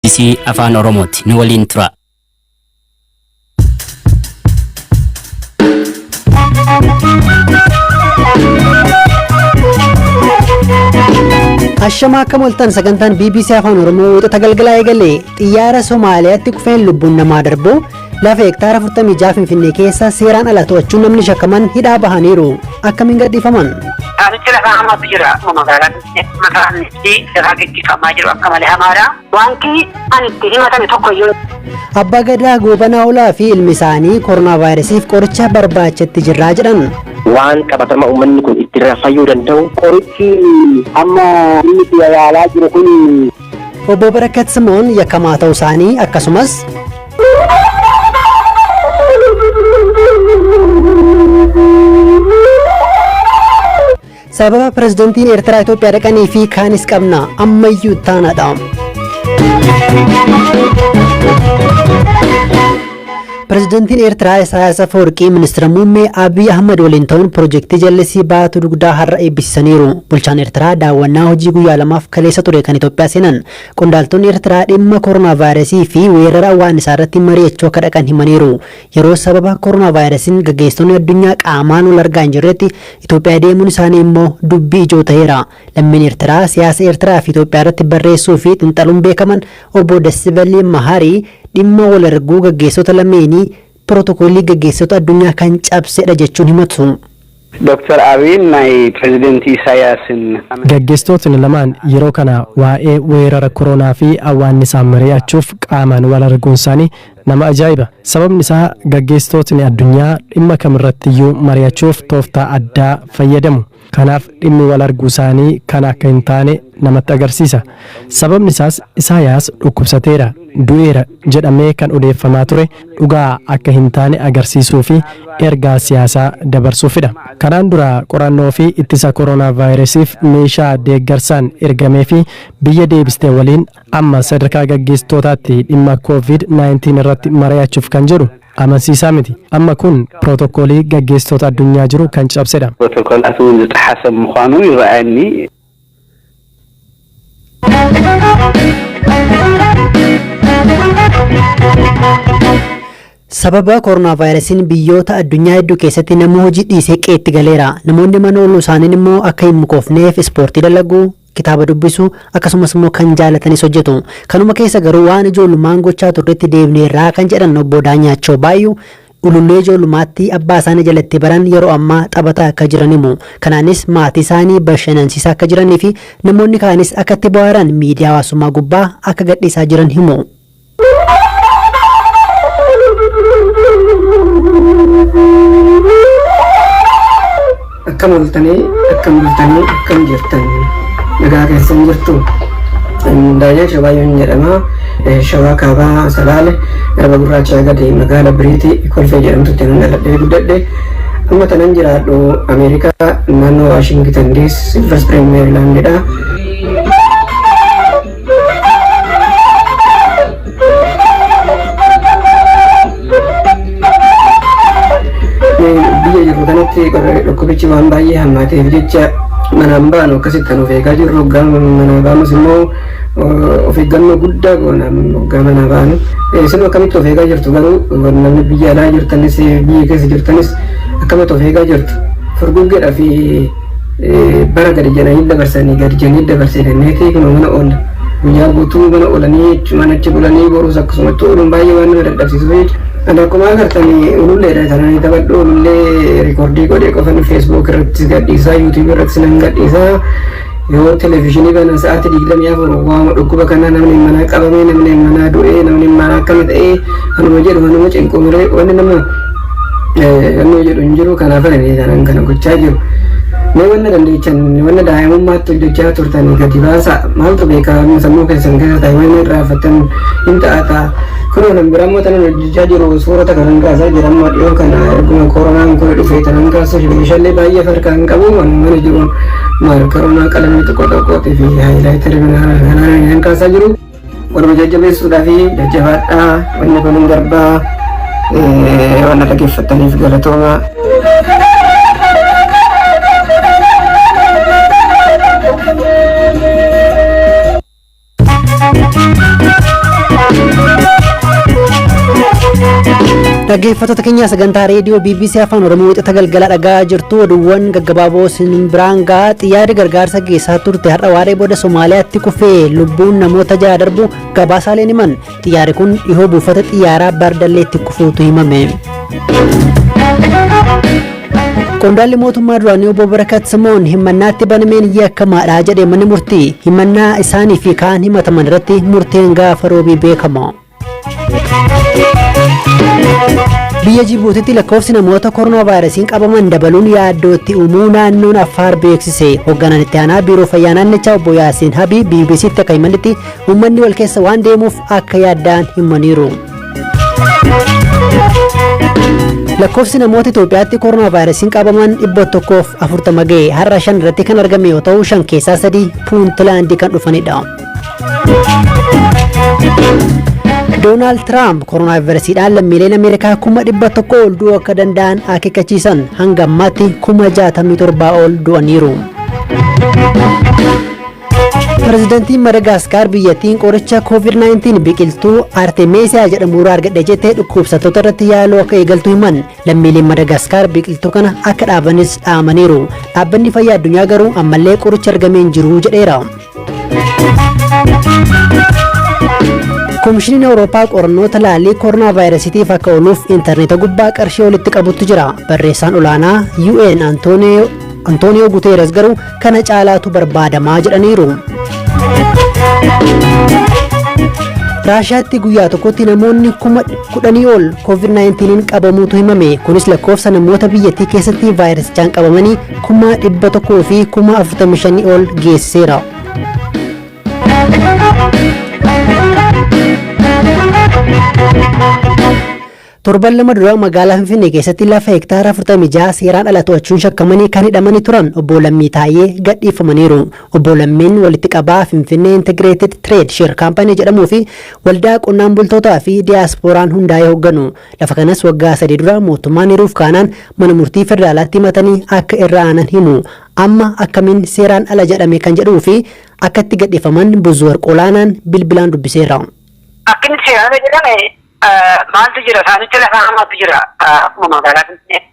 BBC Afaan Oromooti. Nu waliin tura. Ashama akka moltan sagantaan BBC Afaan Oromoo wixata galgalaa eegalee xiyyaara Somaaliyaatti kufeen lubbuun namaa darbu lafa hektaara 46 Finfinnee keessa seeraan ala to'achuun namni shakkaman hidhaa bahaniiru. Akkamiin gadhiifaman? Asitti lafa hamaatu jira. Magaalaan itti lafa gaggeeffamaa jiru akka malee hamaadha. Wanti ani itti himatame tokkoyyuu. Abbaa Gadaa Goobanaa Olaa fi ilmi isaanii koronaa vaayirasiif qoricha barbaachatti jirraa jedhan. Waan qabatama uummanni kun itti fayyuu danda'u qorichi amma inni itti yaalaa jiru kun. Obbo Barakat Simoon yakkamaa ta'uu isaanii akkasumas sababa pirezidantiin Eertiraa Itoophiyaa dhaqanii fi kaanis qabna ammayyuu taanaadha. Pirezidantiin Eertiraa Isaayaas Afwerqii ministeera muummee Abiy Ahmad waliin ta'uun piroojeektii jallisii baatu dugdaa har'a eebbisiisaniiru. Bulchaan Eertiraa daawwannaa hojii guyyaa lamaaf kaleessa ture kan Itoophiyaa seenan. Qondaaltonni Eertiraa dhimma koronaa vaayirasii fi weerara awwaannisaa irratti mari'achuu akka dhaqan himaniiru. Yeroo sababa koronaa vaayirasiin gaggeessitoonni addunyaa qaamaan wal argaa hin jirretti Itoophiyaa deemuun isaanii immoo dubbii ijoo ta'eera. Lammiin Eertiraa siyaasa Eertiraa fi Itoophiyaa irratti barreessuu fi xiinxaluun beekaman obbo Dassibalii Maharii dhimma wal arguu gaggeessota lameenii pirootokoolii gaggeessota addunyaa kan cabsedha jechuun himatu. Dr. Abiy nay President Isaayasin gaggeessitootni lamaan yeroo kana waa'ee weerara koronaa fi awwaannisaa mari'achuuf qaamaan wal arguun isaanii nama ajaa'iba. Sababni isaa gaggeessitootni addunyaa dhimma kamirrattiyyuu mari'achuuf tooftaa addaa fayyadamu. Kanaaf dhimmi wal arguu isaanii kan akka hin taane namatti agarsiisa. Sababni isaas Isaayaas dhukkubsateera, du'eera jedhamee kan odeeffamaa ture dhugaa akka hin taane agarsiisuu fi ergaa siyaasaa dabarsuufidha. Kanaan dura qorannoo fi ittisa koronaa vaayirasiif meeshaa deeggarsaan ergamee fi biyya deebistee waliin amma sadarkaa gaggeessitootaatti dhimma COVID-19 irratti mari'achuuf kan jedhu amansiisaa miti. Amma kun pirootokoolii gaggeessitoota addunyaa jiru kan cabsedha. Pirootokoolaatu xaxasab mukaanu yira'ani. Sababa koronaa vaayirasiin biyyoota addunyaa hedduu keessatti nama hojii dhiisee qeetti galeera. Namoonni mana ooluu isaaniin immoo akka hin mukoofneef ispoortii dalaguu, kitaaba dubbisuu akkasumas immoo kan jaalatanis hojjetu. Kanuma keessa garuu waan ijoollummaan gochaa turretti deebineerraa kan jedhan obbo Daanyaachoo Baayyuu ulullee ijoollummaatti abbaa isaanii jalatti baran yeroo ammaa taphataa akka jiran himu. Kanaanis maatii isaanii bashannansiisaa akka jiranii fi namoonni kaanis akka itti bohaaran miidiyaa hawaasummaa gubbaa akka gadhiisaa jiran himu. Akkam oltanii akkam jirtan nagaa keessan jirtu. Daanyaachoo Baayyuun jedhama. Shawaa Kaabaa Salaale Garba Gurraachaa gadi magaala Biriitii Kolfee jedhamtutti nan dhaladhee guddadhe. Amma tanan jiraadhu Ameerikaa naannoo Waashingtan DC Silver Spring Meerilaandidha. Biyya jirru kanatti dhukkubichi waan baay'ee hammaateef jecha manaan baanu akkasitti kan of eegaa jirru. Mana baanus immoo of eeggannoo guddaa goona waggaa mana baanu. Isin akkamitti of eegaa jirtu garuu namni biyya alaa jirtanis biyya keessa jirtanis akkamitti of eegaa jirtu. Furguggeedhaa fi bara gadi jananii dabarsanii gadi janii dabarseetii kun mana oolla. Guyyaa guutuu mana oolanii manatti bulanii boruus akkasumatti ooluun baay'ee waan nama dadhabsiisu jechuudha. Ani akkuma agartanii ululleedha tananii taphadhu ulullee riikoordii godhee qofan feesbuuk irratti gadhiisaa yuutuubii irratti nan gadhiisaa. Yoo televezyiinii banan sa'aatii 24 waama dhukkuba kanaa namni mana qabamee namni mana du'ee namni mana akkami ta'ee kanuma jedhu kanuma cinquu miree wanni nama kannoo jedhu hin jiru. Kanaaf ani tanan kana gochaa jiru. Mee wanna dandeechan wanna daa'imummaatti hojjechaa turtanii gadi baasaa maaltu beekaa sammuu keessan keessa ta'e wanni irraafatan hin ta'ata. Kunoo nan birammoo tanan hojjechaa jiru suurata kanan kaasaa jirammoo dhiyoo kana erguma koronaan kun dhufee tanan kaasuuf meeshaalee baay'ee farkaan qabu mana jiru maal koronaa qalamii xiqqoo xiqqootii fi haayilaayitarii kanaan kaasaa jiru. Warra jajjabeessuudhaa fi jajjabaadhaa wanni kun hin darbaa wanna dhaggeeffataniif galatooma. Dhaggeeffattoota keenya sagantaa reediyoo BBC Afaan Oromoo wixata galgala dhagaa jirtu oduuwwan gaggabaaboo isin biraan gahaa xiyyaarri gargaarsa geessaa turte har'a waaree booda Somaaliyaatti kufee lubbuun namoota 6 darbu gabaasaaleen himan. Xiyyaarri kun dhihoo buufata xiyyaaraa Bardalleetti kufuutu himame. Qondaalli mootummaa duraanii obbo Barakat Simoon himannaatti banameen yakkamaadha jedhee manni murtii himannaa isaanii fi kaan himataman irratti murteen gaafa roobii beekama. Biyya Jibuutiitti lakkoofsi namoota koronaa vaayirasiin qabaman dabaluun yaaddootti uumuu naannoon Affaar beeksise. Hoogganaan itti aanaa biiroo fayyaa naannichaa obbo Yaasiin Habii BBC'tti akka himanitti uummanni wal keessa waan deemuuf akka yaaddaan himaniiru. Lakkoofsi namoota Itoophiyaatti koronaa vaayirasiin qabaman 140 ga'e har'a 5 irratti kan argame yoo ta'u 5 keessaa 3 Puuntlaandii kan dhufanidha. Donald Trump koronaa vaayirasiidhaan lammiileen Ameerikaa 100,000 ol du'uu akka danda'an akeekkachiisan hanga ammaatti 67,000 ol du'aniiru. Pireezidaantiin Madagaskar biyyattiin qoricha COVID-19 biqiltuu Artemisia jedhamu irraa argadhe jettee dhukkubsattoota irratti yaaluu akka eegaltu himan. Lammiileen Madagaskar biqiltuu kana akka dhaabanis dhaamaniiru. Dhaabbanni fayyaa addunyaa garuu ammallee qoricha argamee hin jiru jedheera. Koomishiniin Awurooppaa qorannoo talaallii koronaa vaayirasiitiif akka ooluuf intarneeta gubbaa qarshii walitti qabutti jira. Barreessaan olaanaa UN Antooniyoo Guteeres garuu kana caalaatu barbaadamaa jedhaniiru. Raashiyaatti guyyaa tokkotti namoonni 10,000 ol COVID-19 qabamuutu himame. Kunis lakkoofsa namoota biyyattii keessatti vaayirasichaan qabamanii 100,000 fi 45,000 ol geessiseera. Torban lama dura magaalaa Finfinnee keessatti lafa hektaara 46 seeraan ala to'achuun shakkamanii kan hidhamanii turan obbo Lammii Taayee gadhiifamaniiru. Obbo Lammiin walitti qabaa Finfinnee Integrated Trade Share Company jedhamuu fi waldaa qonnaan bultootaa fi diyaasporaan hundaa'ee hoogganu. Lafa kanas waggaa 3 dura mootummaan hiruuf kaanaan mana murtii federaalaatti himatanii akka irra aanan himu. Amma akkamiin seeraan ala jedhame kan jedhuu fi akka itti gadhiifaman Buzuwar Qolaanaan bilbilaan dubbiseera. Akkin seeraan jedhame maaltu jira isaanitti lafa hamaatu jira magaalaa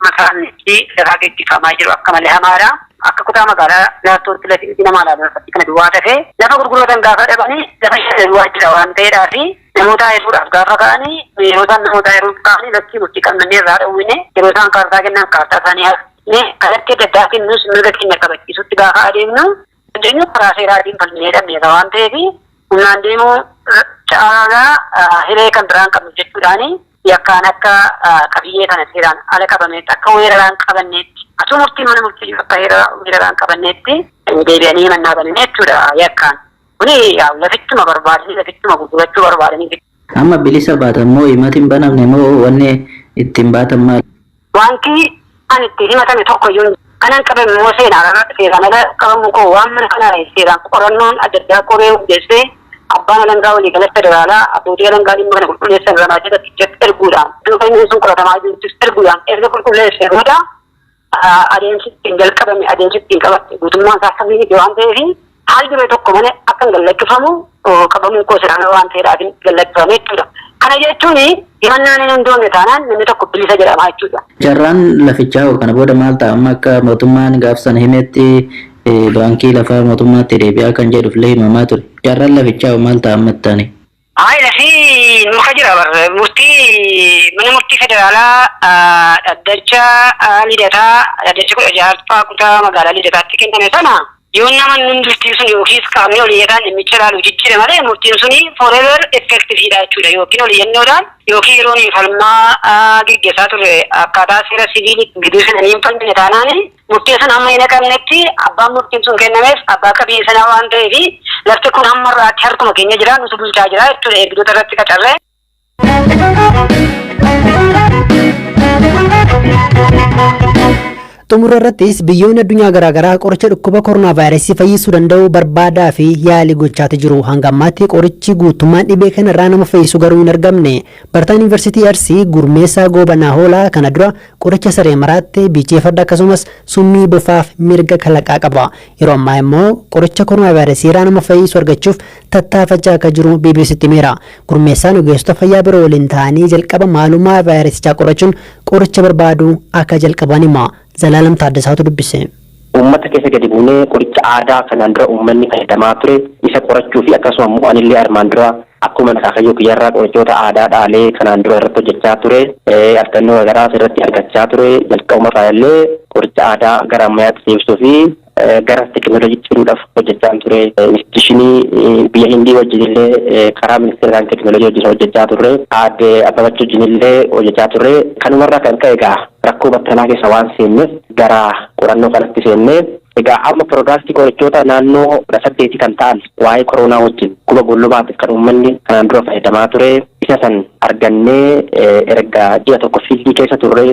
masaannitti lafaa geggeeffamaa jiru akka malee hamaadha akka kutaa magaalaa laattootti lafi namaa laalafatti kana duwwaa ta'e lafa gurguratan gaafa dhabanii lafa duwwaa jira waan ta'eedhaa fi namoota hedduudhaaf gaafa ka'anii yeroo isaan namoota hedduuf ka'anii lakkii murtii qabnannee irraa dhowwine yeroo isaan kaartaa kennan kaartaa isaanii haasne kalatti adda addaa kennus mirga keenya kabachiisutti gaafa adeemnu dandeenyu karaa seeraatiin falminee dhabneera waan ta'eef humnaan deemuu caalaa hiree kan biraan qabnu jechuudhaani yakkaan akka qabiyyee kana seeraan ala qabameetti akka weeraraan qabanneetti asuu murtii mana murtii akka weeraraan qabanneetti deebi'anii mannaa bananii jechuudha yakkaan kuni lafichuma barbaadanii lafichuma gurgurachuu barbaadanii. Amma bilisa baatan moo himatiin banamne moo wanni ittiin baatan maali? Wanti ani itti himatame tokko iyyuu kanan qabame moo seeraan ala qabamu koo waan mana kanaa seeraan qorannoon adda addaa qoree hundeessee abbaan alangaa walii galatti federaalaa abbootii alangaa dhimma kana qulqulleessan ramaa jedhatti erguudhaan duubayyuu sun qoratamaa jirtus erguudhaan erga qulqulleessee booda adeemsi ittiin jalqabame adeemsi ittiin qabatte guutummaan isaa akkamitti waan ta'eef haal duree tokko malee akka hin gallakkifamu qabamuu koo seeraan waan ta'eedhaaf hin gallakkifame jechuudha. Kana jechuun himannaan hin hundoofne taanaan namni tokko bilisa jedhama jechuudha. Carraan lafichaa kana booda maal ta'a amma akka mootummaan gaafsan himetti baankii lafaa mootummaatti deebi'aa kan jedhuufillee himamaa ture. Carraan lafichaa maal ta'a amma ittaani? Lafi muka jira mana murtii federaalaa dhaddacha lidataa dhaddacha 16 kutaa magaalaa lidataatti kenname sana yoo nama hundumtii sun yookiis qaamni oliyyataan dhimmicha ilaalu jijjiire malee murtiin suni forever effectiveidha jechuudha yookiin oliyyannoodhaan yookiin yeroon falmaa geggeessaa turre akkaataa seera siviilitti giduu sananii hin falmine taanaan murtii sun amma hin haqamnetti abbaan murtiin sun kennameef abbaa qabiyyee sanaa waan ta'eef lafti kun hammarraatti harkuma keenya jira nuti bulchaa jira jechuudha eegdota irratti qacarree. Xumura irrattis biyyoonni addunyaa garaagaraa qoricha dhukkuba koronaa vaayirasii fayyisuu danda'u barbaadaa fi yaalii gochaati jiru. Hanga ammaatti qorichi guutummaan dhibee kanarraa nama fayyisu garuu hin argamne. Barataan Yuunivarsiitii Arsii Gurmeessaa Goobanaa Hoolaa kana dura qoricha saree maraatti bichee farda akkasumas summii bofaaf mirga kalaqaa qaba. Yeroo ammaa immoo qoricha koronaa vaayirasii irraa nama fayyisu argachuuf tattaafachaa akka jiru BBCtti himeera. Gurmeessaan ogeessota fayyaa biroo waliin ta'anii jalqaba maalummaa vaayirasichaa qorachuun qoricha barbaadu akka jalqaban hima. Zalaalam Taaddasaatu dubbise. Uummata keessa gadi buunee qoricha aadaa kanaan dura uummanni fayyadamaa ture isa qorachuu fi akkasuma immoo anillee armaan dura akkuma Akaakayyuu Kiyyarraa qorichoota aadaa dhaalee kanaan dura irratti hojjechaa ture. Argannoo garaagaraa irratti argachaa ture. Jalqabuma irraa qoricha aadaa gara ammayyaatti deebisuu fi gara teekinooloojiitti fiduudhaaf hojjechaa ture. Instituushinii biyya Hindii wajjin illee karaa ministeeraan teekinooloojii wajjin hojjechaa turre. Aadde Abbabach wajjin illee hojjechaa turre. Kanumarraa kan ka'e egaa rakkoo battalaa keessa waan seenneef gara qorannoo kanatti seennee egaa amma piroodaaktii qorichoota naannoo 8 kan ta'an waa'ee koronaa wajjin guba gollobaatiif kan uummanni kanaan dura fayyadamaa ture. Isa san argannee erga ji'a tokko fiildii keessa turre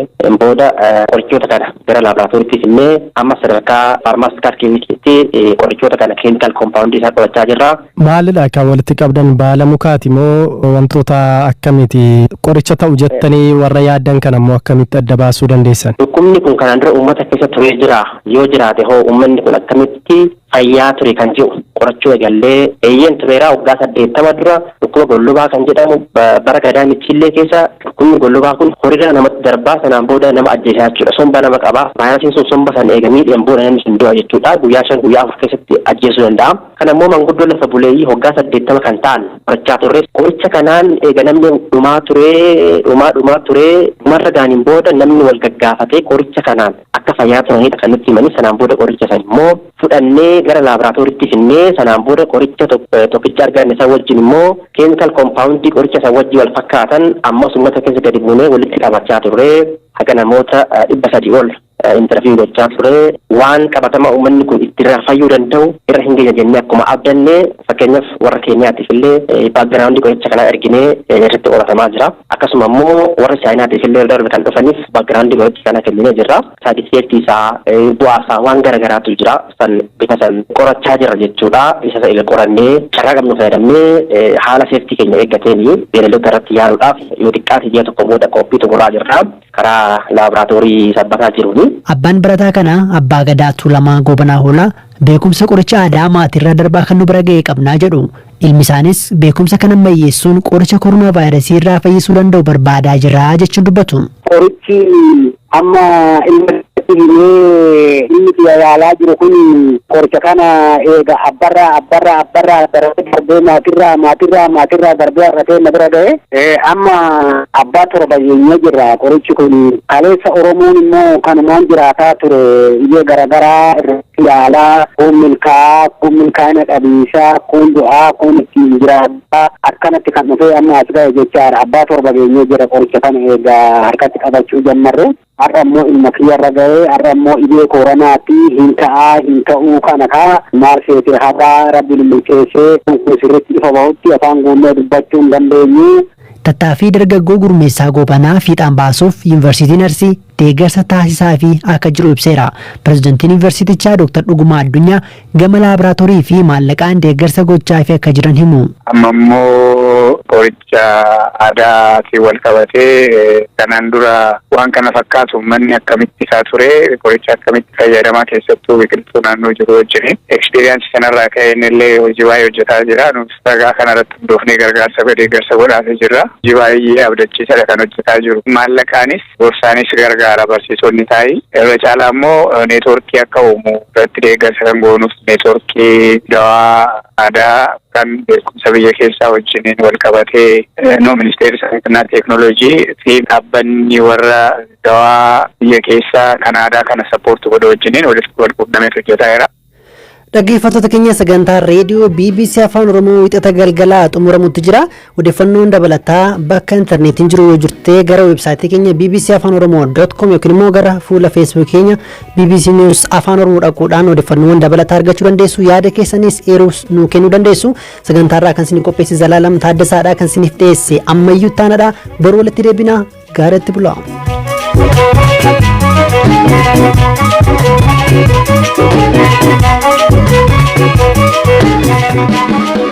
booda qorichoota kana gara laaboraatooriitti finnee amma sadarkaa faarmaasitikaal kiliinikiitti qorichoota kana kiliinikaal koompaawundii isaa qorachaa jirra. Maalidha kan walitti qabdan baala mukaati moo wantoota akkamiiti qoricha ta'u jettanii warra yaaddan kana immoo akkamitti adda baasuu dandeessan? Dhukkubni kun kanaan dura uummata keessa turee jira. Yoo jiraate hoo uummanni kun akkamitti fayyaa ture kan jiru qorachuu eegallee eeyyeen tureeraa waggaa 80 dura dhukkuba gollobaa kan jedhamu bara gadaa michillee keessa dhukkubni gollobaa kun horiirra namatti darbaa sanaan booda nama ajjeesaa jechuudha. Somba nama qabaa. Vaayirasiin sun somba san eegamii booda namni sun du'a jechuudha. Guyyaa 5 guyyaa 4 keessatti ajjeesuu danda'a. Kana immoo manguddoo lafa buleeyyii waggaa 80 kan ta'an qorachaa turre. Qoricha kanaan eega namni dhumaa turee dhumarra gaaniin booda namni wal gaggaafatee qoricha kanaan akka fayyaa turanidha kan nutti himanii. Sanaan booda qoricha san immoo fudhannee gara laaboraatooriitti finnee sanaan booda qoricha tokkicha arganne san wajjin immoo keemikaal koompaawundii qoricha san wajjin wal fakkaatan ammas uummata keessa gadi buunee walitti qabachaa turre. Haga namoota 300 ol interview gochaa ture. Waan qabatama uummanni kun ittirraa fayyuu danda'u irra hin geenye jennee akkuma abdanne fakkeenyaaf warra keenyaatiif illee baakgiraawundii qoricha kanaa erginee irratti qoratamaa jira. Akkasuma immoo warra chaayinaatiif illee darbe kan dhufaniif baakgiraawundii qoricha kana kenninee jirra. Saadisfeektii isaa bu'aa isaa waan garagaraatu jira. San bifa san qorachaa jira jechuudha. Isa illee qorannee carraa qabnu fayyadamnee haala seeftii keenya eeggateen beelladoota irratti yaaluudhaaf yoo xiqqaate ji'a tokko booda qophii xumuraa jirra. Karaa laaboraatoorii sabbataa jiruuni. Abbaan barataa kana Abbaa Gadaa Tuulamaa Goobanaa Hoolaa beekumsa qoricha aadaa maatirraa darbaa kan nu bira ga'e qabnaa jedhu. Ilmi isaanis beekumsa kana ammayyeessuun qoricha koronaa vaayirasii irraa fayyisuu danda'u barbaadaa jira jechuun dubbatu. Qorichi amma inni yaalaa jiru kun qoricha kana eega abbarraa darbee maatirraa darbee argatee na bira ga'e amma abbaa torba yeenyee jirra. Qorichi kun kaleessa Oromoon immoo kanumaan jiraataa ture iyyee garagaraa irratti yaalaa kun milkaa'ina dhabiisaa kun du'aa kun ittiin jiraataa akkanatti kan dhufee amma as ga'e jechaadha. Abbaa torba yeenyee jira qoricha kana eegaa harkatti qabachuu jammarre. Har'a immoo ilma kiyyarra ga'ee har'a immoo dhibee kooronaatti hin ta'uu kana maal seete haadha rabbi milkeessee kun sirriitti ifa bahutti afaan guunnee dubbachuu hin dandeenyu. Tattaaffii dargaggoo Gurmeessaa Goobanaa fiixaan baasuuf Yuunivarsiitiin Arsii deeggarsa taasisaa fi akka jiru ibseera. Pireezidantiin Yuunivarsiitichaa Dr. Dhugumaa Addunyaa gama laaboraatoorii fi maallaqaan deeggarsa gochaa fi akka jiran himu. Amma immoo qoricha aadaatiin wal qabatee kanaan dura waan kana fakkaatu uummanni akkamitti isaa ture qoricha akkamitti fayyadamaa keessattuu biqiltuu naannoo jiru wajjin eksperiiyaansii kanarraa ka'een illee hojii baay'ee hojjetaa jira. Nuti sagaa kanarratti hundoofnee gargaarsa deeggarsa godhaafii jirra. Hojii baay'ee abdachiisaadha kan hojjetaa jiru. Maallaqaanis gorsaanis gargaara barsiisonni taa'ii. Irra caalaa immoo neetwoorkii akka uumu irratti deeggarsa kan goonuuf neetwoorkii dawaa aadaa kan beekumsa biyya keessaa wajjiniin wal qabatee ministeerri saayinsii teeknooloojii fi dhaabbanni warra dawaa biyya keessaa kan aadaa kana sappoortu godhu wajjiniin walitti wal quunnamee hojjetaa jira. Dhaggeeffattoota keenya sagantaa reediyoo BBC Afaan Oromoo wixata galgalaa xumuramutti jira. Odeeffannoon dabalataa bakka intarneetiin jiru yoo jirte gara weebsaayitii keenya bbcafaanoroomoo.com yookiin immoo gara fuula Facebook keenya BBC News Afaan Oromoo dhaquudhaan odeeffannoowwan dabalataa argachuu dandeessu. Yaada keessanis eeruus nuu kennuu dandeessu. Sagantaarraa kan isin qopheesse Zalaalam Taaddasaadha kan isiniif dhiyeesse ammayyuu taanadha. Boruu walitti deebina gaariitti bulaa. Thank you.